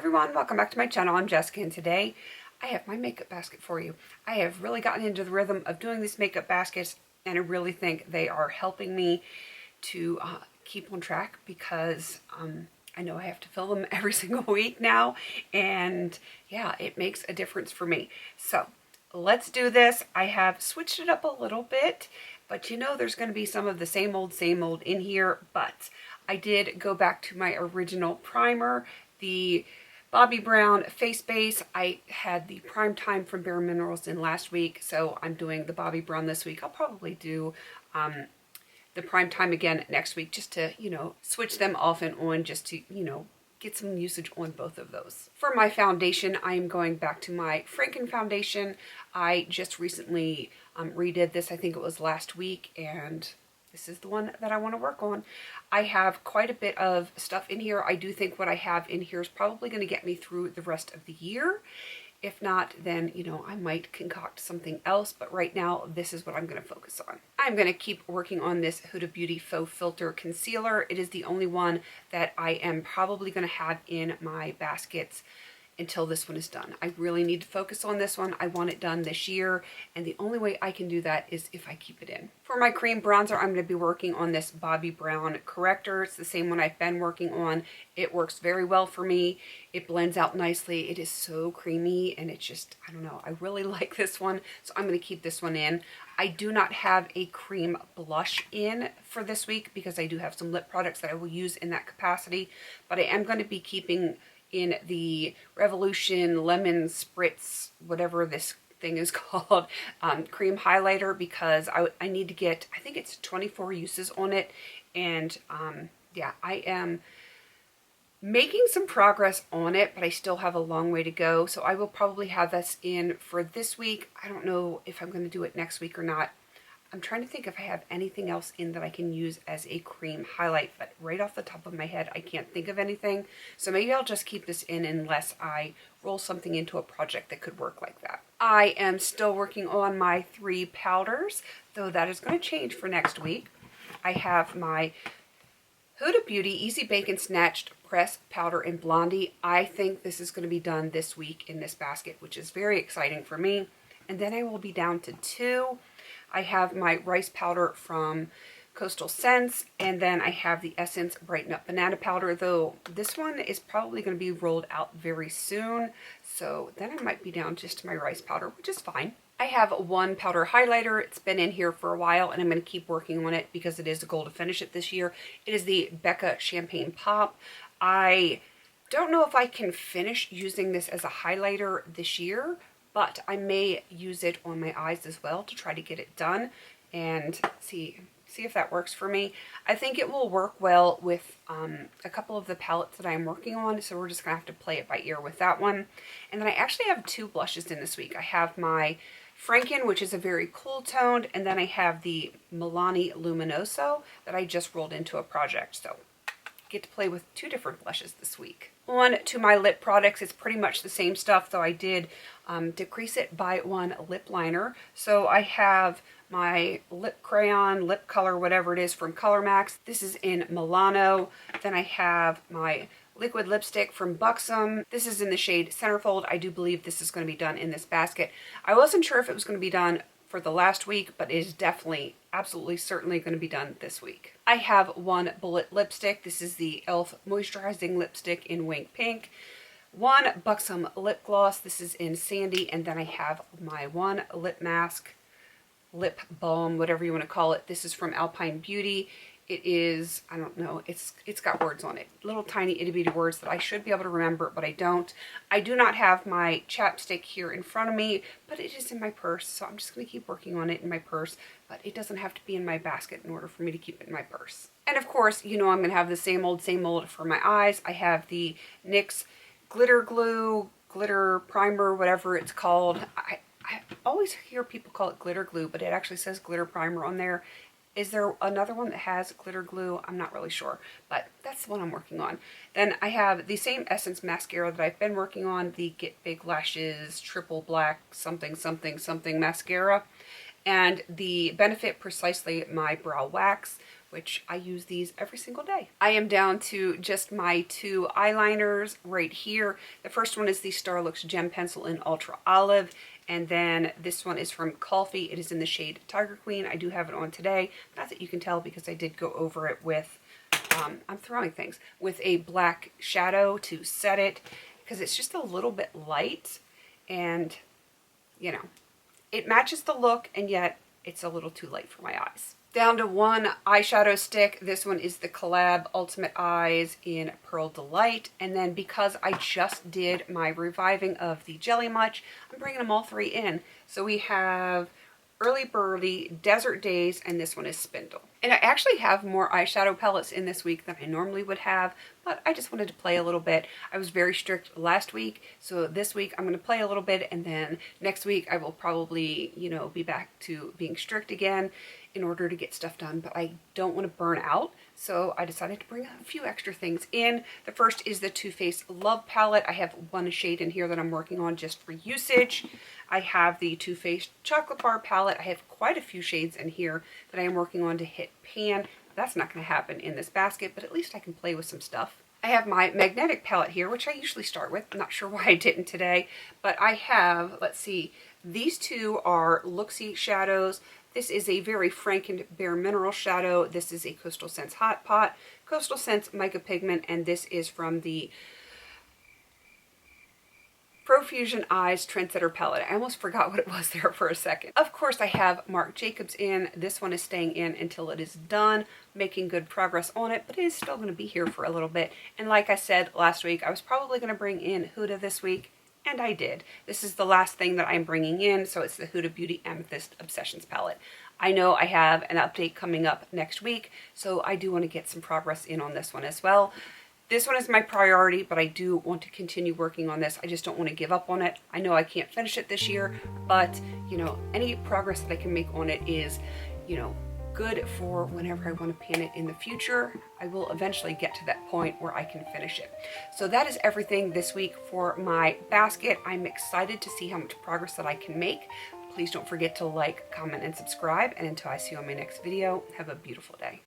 everyone, welcome back to my channel. I'm Jessica and today I have my makeup basket for you. I have really gotten into the rhythm of doing these makeup baskets and I really think they are helping me to keep on track because I know I have to fill them every single week now, and yeah, it makes a difference for me. So let's do this. I have switched it up a little bit, but you know there's going to be some of the same old in here, but I did go back to my original primer, the Bobbi Brown face base. I had the Prime Time from Bare Minerals in last week, so I'm doing the Bobbi Brown this week. I'll probably do the Prime Time again next week just to, you know, switch them off and on just to, you know, get some usage on both of those. For my foundation, I am going back to my Franken foundation. I just recently redid this. I think it was last week, and this is the one that I want to work on. I have quite a bit of stuff in here. I do think what I have in here is probably going to get me through the rest of the year. If not, then, you know, I might concoct something else, but right now, this is what I'm going to focus on. I'm going to keep working on this Huda Beauty Faux Filter Concealer. It is the only one that I am probably going to have in my baskets until this one is done. I really need to focus on this one. I want it done this year, and the only way I can do that is if I keep it in. For my cream bronzer, I'm going to be working on this Bobbi Brown corrector. It's the same one I've been working on. It works very well for me. It blends out nicely. It is so creamy, and it's just, I don't know, I really like this one, so I'm going to keep this one in. I do not have a cream blush in for this week because I do have some lip products that I will use in that capacity, but I am going to be keeping in the Revolution Lemon Spritz, whatever this thing is called, cream highlighter, because I need to get, I think it's 24 uses on it, and yeah, I am making some progress on it, but I still have a long way to go, so I will probably have this in for this week. I don't know if I'm going to do it next week or not. I'm trying to think if I have anything else in that I can use as a cream highlight, but right off the top of my head, I can't think of anything. So maybe I'll just keep this in unless I roll something into a project that could work like that. I am still working on my 3 powders, though that is going to change for next week. I have my Huda Beauty Easy Bake and Snatched Press Powder in Blondie. I think this is going to be done this week in this basket, which is very exciting for me. And then I will be down to 2. I have my rice powder from Coastal Scents, and then I have the Essence Brighten Up Banana Powder, though this one is probably going to be rolled out very soon, so then I might be down just to my rice powder, which is fine. I have 1 powder highlighter. It's been in here for a while, and I'm going to keep working on it because it is a goal to finish it this year. It is the Becca Champagne Pop. I don't know if I can finish using this as a highlighter this year, but I may use it on my eyes as well to try to get it done and see if that works for me. I think it will work well with a couple of the palettes that I'm working on, so we're just going to have to play it by ear with that one. And then I actually have 2 blushes in this week. I have my Franken, which is a very cool toned, and then I have the Milani Luminoso that I just rolled into a project. So get to play with 2 different blushes this week. On to my lip products, it's pretty much the same stuff, though I did decrease it by 1 lip liner. So I have my lip crayon, lip color, whatever it is from Color Max. This is in Milano. Then I have my liquid lipstick from Buxom. This is in the shade Centerfold. I do believe this is going to be done in this basket. I wasn't sure if it was going to be done for the last week, but it is definitely, absolutely, certainly going to be done this week. I have 1 bullet lipstick. This is the e.l.f. Moisturizing Lipstick in Wink Pink. 1 Buxom lip gloss. This is in Sandy. And then I have my 1 lip mask, lip balm, whatever you want to call it. This is from Alpine Beauty. It is, I don't know, it's got words on it. Little tiny itty bitty words that I should be able to remember, but I don't. I do not have my chapstick here in front of me, but it is in my purse, so I'm just going to keep working on it in my purse, but it doesn't have to be in my basket in order for me to keep it in my purse. And of course, you know I'm going to have the same old for my eyes. I have the NYX Glitter Glue, Glitter Primer, whatever it's called. I always hear people call it glitter glue, but it actually says glitter primer on there. Is there another one that has glitter glue? I'm not really sure, but that's the one I'm working on. Then I have the same Essence mascara that I've been working on, the Get Big Lashes Triple Black something mascara, and the Benefit Precisely My Brow Wax which I use these every single day. I am down to just my 2 eyeliners right here. The first one is the Starlooks Gem Pencil in Ultra Olive, and then this one is from Coffee. It is in the shade Tiger Queen. I do have it on today. Not that you can tell because I did go over it with, I'm throwing things, with a black shadow to set it, because it's just a little bit light, and, you know, it matches the look, and yet it's a little too light for my eyes. Down to 1 eyeshadow stick. This one is the Collab Ultimate Eyes in Pearl Delight. And then because I just did my reviving of the Jelly Much, I'm bringing them all 3 in. So we have Early Birdie, Desert Days, and this one is Spindle. And I actually have more eyeshadow palettes in this week than I normally would have, but I just wanted to play a little bit. I was very strict last week, so this week I'm going to play a little bit, and then next week I will probably, you know, be back to being strict again in order to get stuff done, but I don't want to burn out, so I decided to bring a few extra things in. The first is the Too Faced Love Palette. I have 1 shade in here that I'm working on just for usage. I have the Too Faced Chocolate Bar Palette. I have quite a few shades in here that I am working on to hit pan. That's not going to happen in this basket, but at least I can play with some stuff. I have my magnetic palette here, which I usually start with. I'm not sure why I didn't today, but I have, let's see, these 2 are Looksy shadows. This is a very Franken Bare Mineral shadow. This is a Coastal Scents Hot Pot, Coastal Scents Mica Pigment, and this is from the Profusion Eyes Trendsetter Palette. I almost forgot what it was there for a second. Of course, I have Marc Jacobs in. This one is staying in until it is done, making good progress on it, but it is still going to be here for a little bit. And like I said last week, I was probably going to bring in Huda this week, and I did. This is the last thing that I'm bringing in, so it's the Huda Beauty Amethyst Obsessions palette. I know I have an update coming up next week, so I do want to get some progress in on this one as well. This one is my priority, but I do want to continue working on this. I just don't want to give up on it. I know I can't finish it this year, but, you know, any progress that I can make on it is, you know, good for whenever I want to pan it in the future. I will eventually get to that point where I can finish it. So that is everything this week for my basket. I'm excited to see how much progress that I can make. Please don't forget to like, comment, and subscribe. And until I see you on my next video, have a beautiful day.